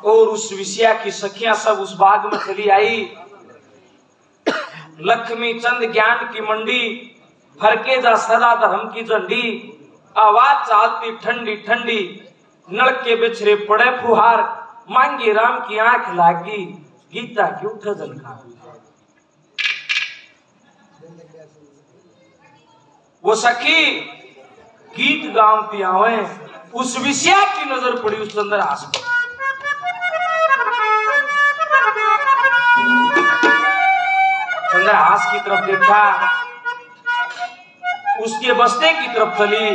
और उस विषया की सखियां सब उस बाग में चली आई। लक्ष्मी चंद ज्ञान की मंडी, फरके जा सदा धर्म की झंडी, आवाज चालती ठंडी ठंडी, नलके बिछरे पड़े फुहार, मांगी राम की आंख लागी, गीता की उठ जनका। वो सखी गीत गाती आवे, उस विषया की नजर पड़ी उस चंद्रहास पर। चंद्रहास की तरफ देखा, उसके बस्ते की तरफ चली।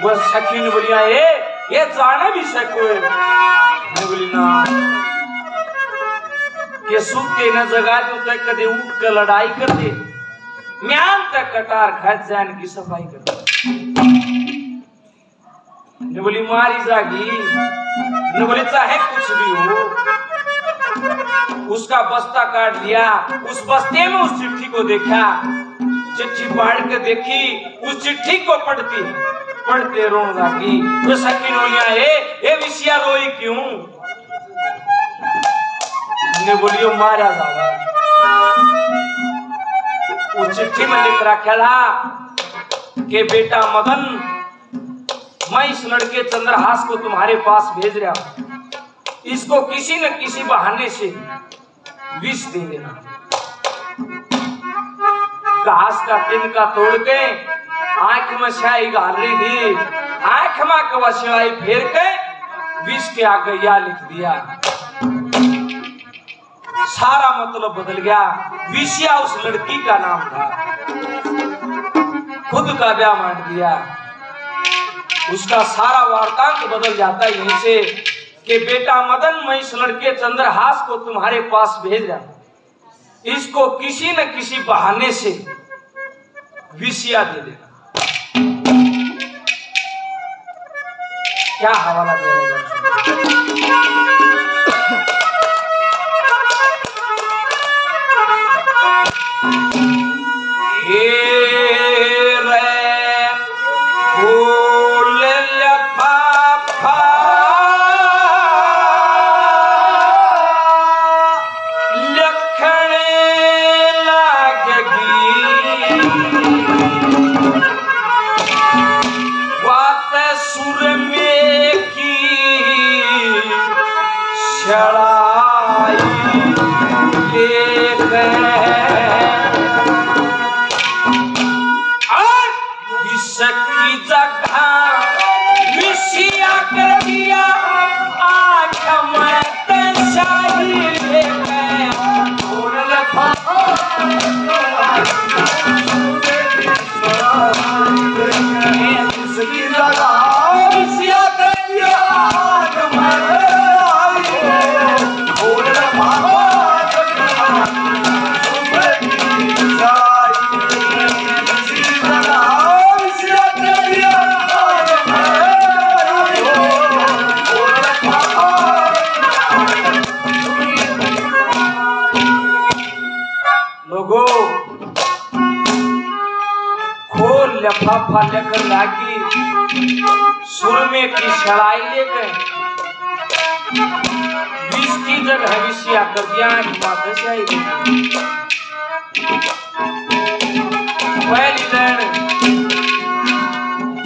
वो सखी ने बोलिया ये जाने भी सको है। बोली ना के सूते न जगा दो तक कदे उठ कर लड़ाई कर दे, म्यान तक कटार खात जान की सफाई कर दे। ने बोली मारी जागी, ने बोले चाहे कुछ भी हो। उसका बस्ता काट लिया, उस बस्ते में उस चिट्ठी को देखा, चिट्ठी पढ़ के देखी, उस चिट्ठी को पढ़ते रोने लगी। तो सखी रोइया ये विषया रोई क्यों? ने बोलियो मारा जागा। उस चिट्ठी में लिख रखा था कि बेटा मदन, मैं इस लड़के चंद्रहास को तुम्हारे पास भेज रहा हूं, इसको किसी न किसी बहाने से विष दे देना। घास का तिनका तोड़ के आंख में स्याही डाल रही थी, आंख में कवशिलाई फेर के विष के आगे या लिख दिया। सारा मतलब बदल गया। विषया उस लड़की का नाम था, खुद का ब्याह मान दिया। उसका सारा वार्तांत बदल जाता है यहीं से कि बेटा मदन, मैं इस लड़के चंद्रहास को तुम्हारे पास भेज रहा हूं, इसको किसी न किसी बहाने से विषया दे देना। क्या हवाला दिया? लफाफा लेकर लागी, सुरमे की छड़ाई लेकर विष की जगह विषया कर दिया। पहली दिन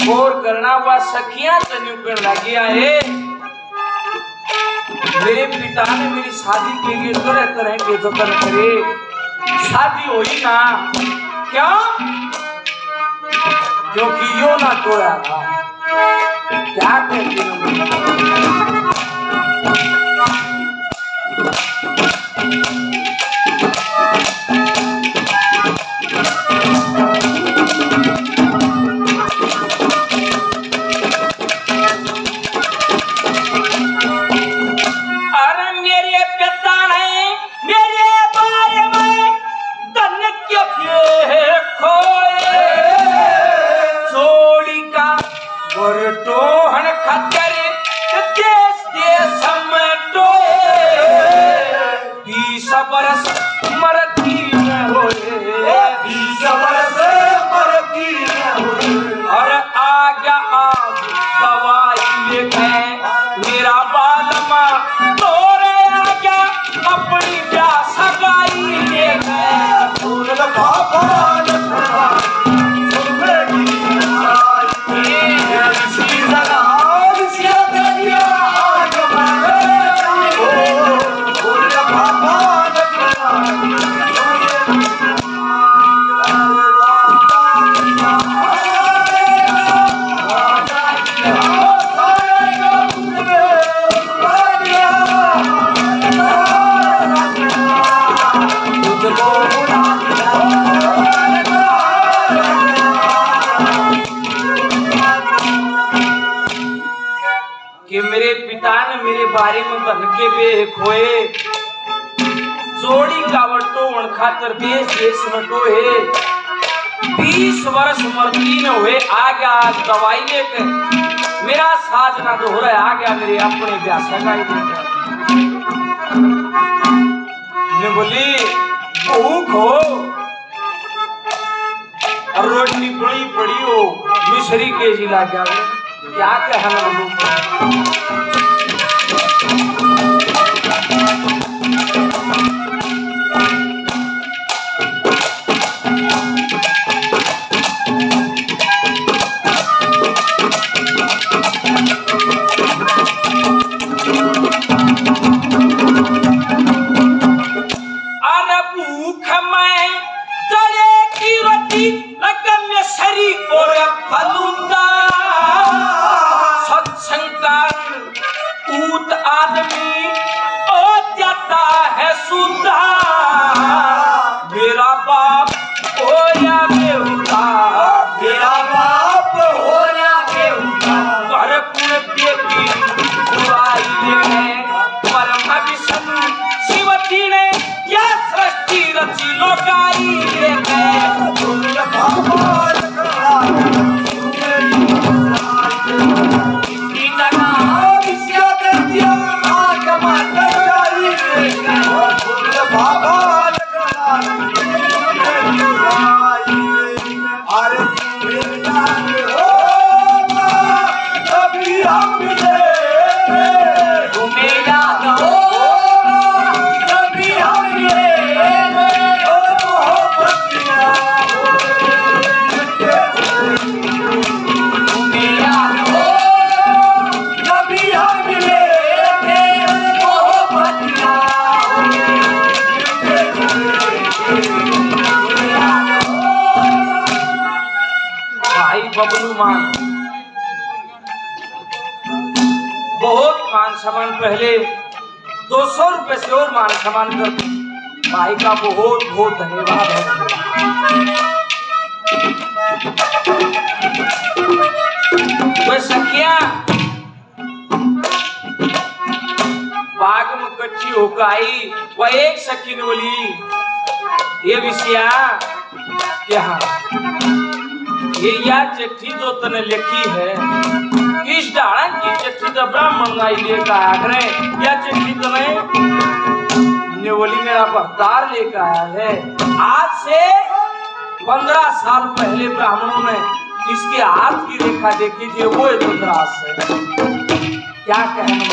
गौर करना हुआ, सखियां चन्यू कर लगी है। मेरे पिता ने मेरी शादी के लिए तरह तरह के जतन करे, शादी हुई ना क्यों? क्योंकि यो ना तोड़ा था। क्या कहती हूँ मेरा बालमा तो अपनी प्यास गाई ले गए फूल बाबा बारे में बन के बे खोए जोड़ी कावटो वन खातर देश देश में टोए 20 वर्ष मरती न हुए आ गया आज दवाई लेकर मेरा साज ना तो हो रहा है आ गया मेरे अपने ब्याह सगाई देकर ने बोली भूख हो और रोटी बड़ी पड़ी हो मिश्री के जिला क्या कहना बहुत मान सम्मान पहले 200 रुपए से और मान सम्मान कर भाई का बहुत बहुत धन्यवाद है। वह सखिया बाग में कच्ची होकर आई वह एक सखी ने बोली ये विषया क्या ये यार चिट्ठी जो तने लिखी है इस डाला की चिट्ठी तो ब्राह्मण आई लेकर आया या चिट्ठी तने नेवली मेरा भक्तार लेकर आया है। आज से 15 साल पहले ब्राह्मणों ने इसके हाथ की रेखा देखी थी वो रुद्रास है। क्या कहना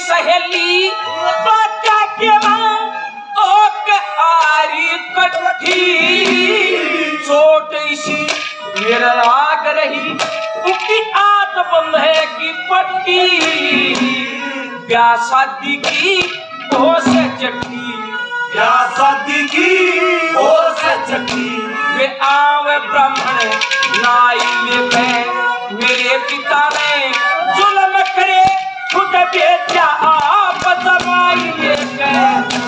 सहेली बाका के आरी कट्ठी चोट इसी मेरा लाग रही उनकी आत बंद है की पट्टी ब्याह शादी की ओ से चट्टी ब्याह शादी की ओ से चट्टी वे आवे ब्राह्मण नाई ले गए मेरे पिता ने जुल्म करे खुद बेचा आप दवाई ले गए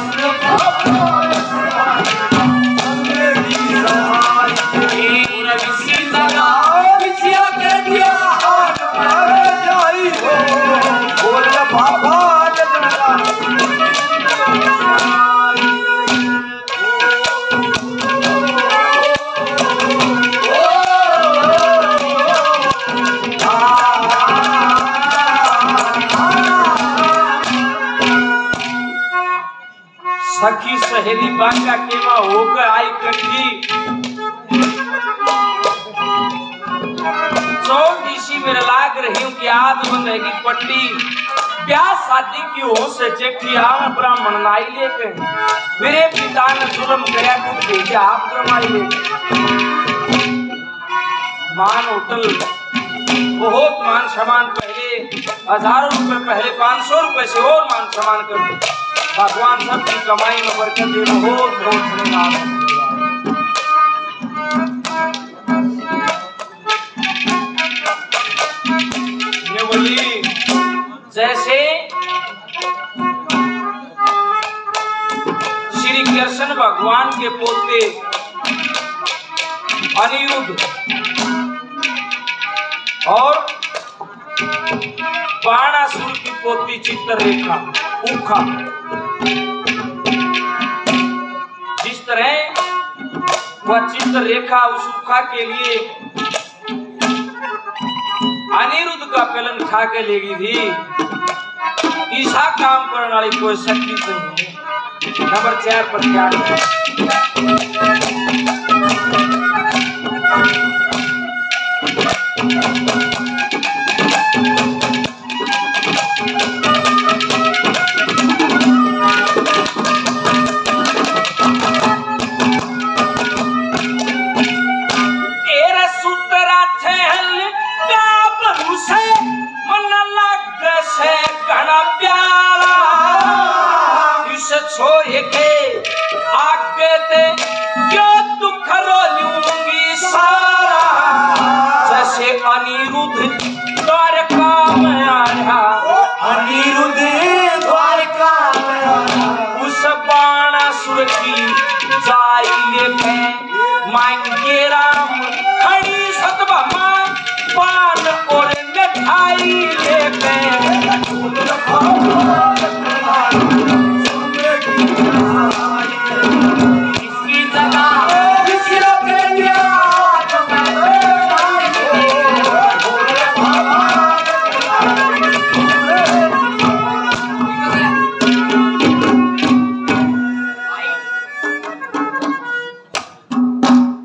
सहेली बाका केमा होकर आई कट्ठी चौदीसी मेरे लाग रही हूँ कि आज बन रहेगी पट्टी ब्याह शादी की हो से चिट्ठी आम ब्राह्मण नाई लेके मेरे पिता ने जुर्म कराया कुछ भेजा आप जमाई लेके मान होटल बहुत मान सम्मान पहले 1000 रुपए पहले 500 रुपए से और मान सम्मान करते भगवान सबकी कमाई में बरकत दे बहुत बहुत धन्यवाद। ये बोली जैसे श्री कृष्ण भगवान के पोते अनिरुद्ध और बाणासुर की पोती चित्ररेखा उखा जिस तरह वह चित्ररेखा उस उखा के लिए अनिरुद्ध का पेलन खा के ले गई थी ईसा काम करने वाली कोई शक्ति नहीं है। नंबर 4 पर क्या छोरे के आगे ते क्यों दुख रो लूंगी सारा जैसे अनिरुद्ध द्वारका में आया अनिरुद्ध द्वारका में आया उस बाणासुर की जाई लेके मांगे राम खड़ी सतभामा पान और मिठाई लेके